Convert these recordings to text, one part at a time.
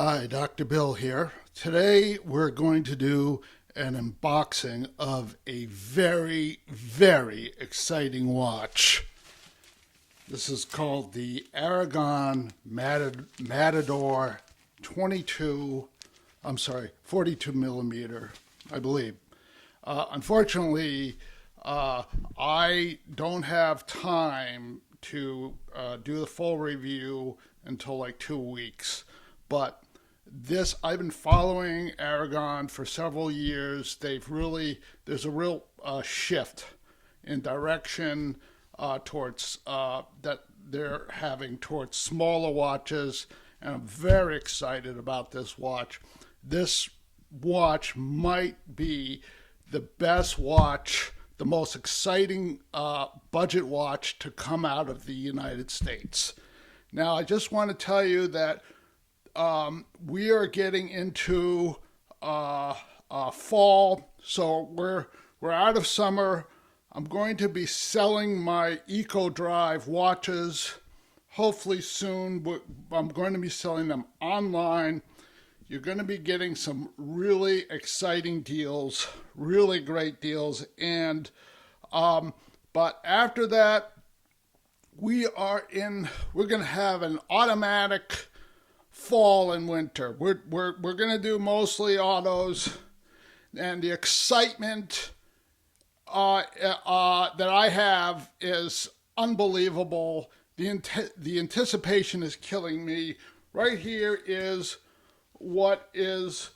Hi, Dr. Bill here. Today we're going to do an unboxing of a very, very exciting watch. This is called the ARAGON Matador 42 millimeter, I believe. Unfortunately, I don't have time to do the full review until like 2 weeks. But I've been following Aragon for several years. There's a real shift in direction towards that they're having towards smaller watches, and I'm very excited about this watch. This watch might be the best watch, the most exciting budget watch to come out of the United States. Now, I just want to tell you that we are getting into fall, so we're out of summer. I'm going to be selling my Eco Drive watches. Hopefully soon, I'm going to be selling them online. You're going to be getting some really exciting deals, really great deals, and but after that, we're going to have an automatic fall and winter. We're going to do mostly autos, and the excitement that I have is unbelievable. The anticipation is killing me. Right here is what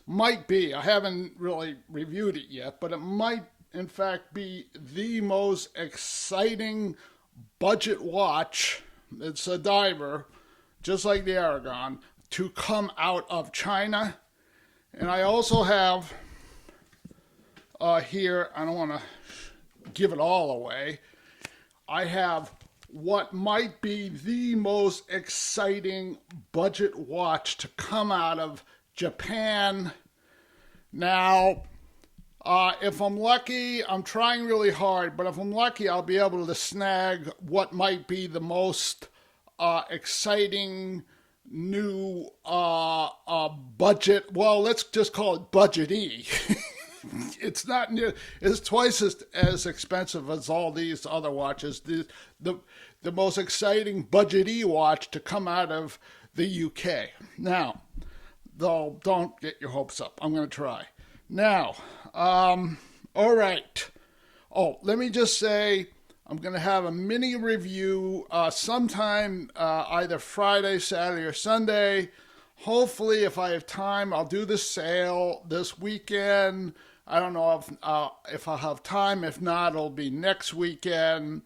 might be. I haven't really reviewed it yet, but it might in fact be the most exciting budget watch. It's a diver, just like the Aragon, to come out of China. And I also have here, I don't want to give it all away, I have what might be the most exciting budget watch to come out of Japan. Now, if I'm lucky, I'm trying really hard, but if I'm lucky, I'll be able to snag what might be the most exciting new budget. Well, let's just call it budget-y. It's not near. It's twice as expensive as all these other watches. The most exciting budget-y watch to come out of the UK. Now, though, don't get your hopes up. I'm going to try. Now, all right. Oh, let me just say, I'm going to have a mini review sometime either Friday, Saturday, or Sunday. Hopefully, if I have time, I'll do the sale this weekend. I don't know if I'll have time. If not, it'll be next weekend.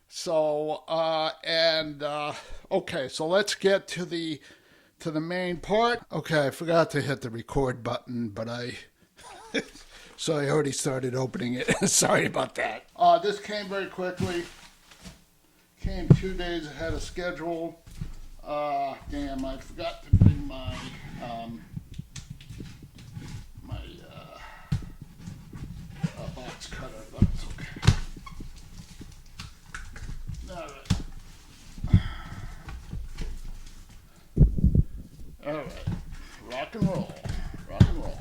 So, okay, so let's get to the main part. Okay, I forgot to hit the record button, but so I already started opening it. Sorry about that. This came very quickly. Came 2 days ahead of schedule. Damn, I forgot to bring my box cutter, but it's okay. All right. Rock and roll. Rock and roll.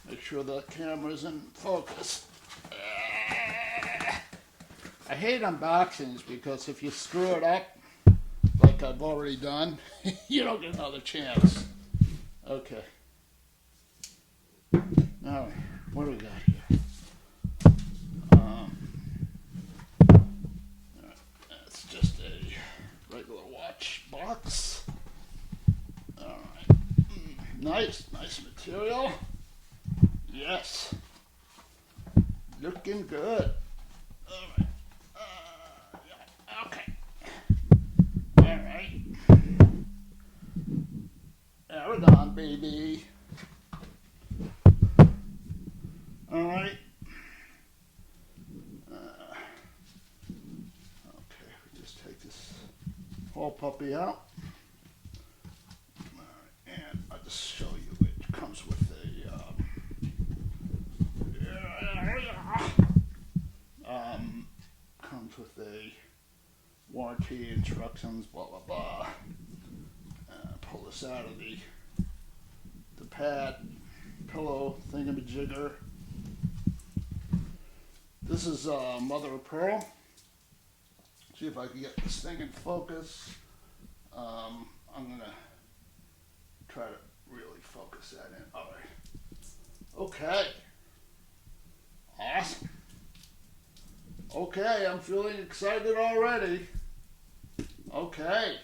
Make sure the camera's in focus. I hate unboxings because if you screw it up, like I've already done, you don't get another chance. Okay. All right. What do we got here? That's just a regular watch box. All right. Nice material. Yes. Looking good. All right. Yeah. Okay. All right. Aragon, baby. All right. Okay, we just take this whole puppy out. All right, and I'll just show you it comes with a warranty instructions, blah blah blah. Pull this out of the pad pillow thingamajigger. This is mother of pearl. See if I can get this thing in focus. I'm gonna try to really focus that in. All right. Okay. Awesome. Okay, I'm feeling excited already. Okay.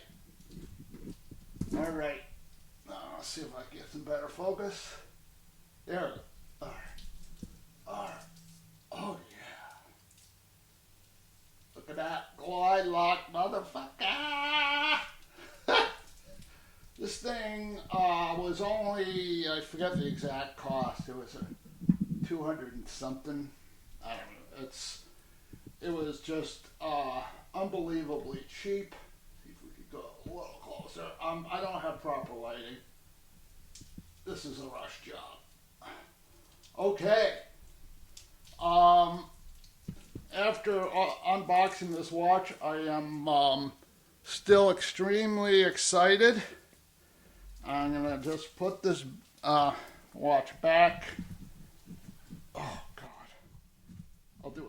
All right. Let's see if I can get some better focus. There we go. All right. All right. Oh, yeah. Look at that glide lock, motherfucker. This thing was only, I forget the exact cost. It was a 200 and something. I don't know. It was just unbelievably cheap. See if we could go a little closer. I don't have proper lighting. This is a rush job. Okay. After unboxing this watch, I am still extremely excited. I'm gonna just put this watch back. Oh God, I'll do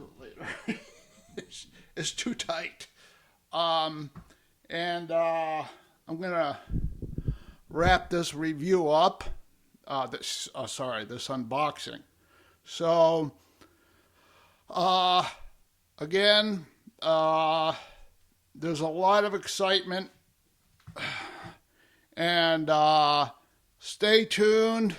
it later. it's too tight. And I'm gonna wrap this review up. This unboxing. So again, there's a lot of excitement, and stay tuned.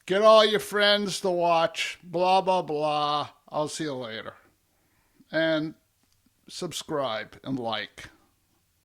Get all your friends to watch, blah, blah, blah. I'll see you later. And subscribe and like.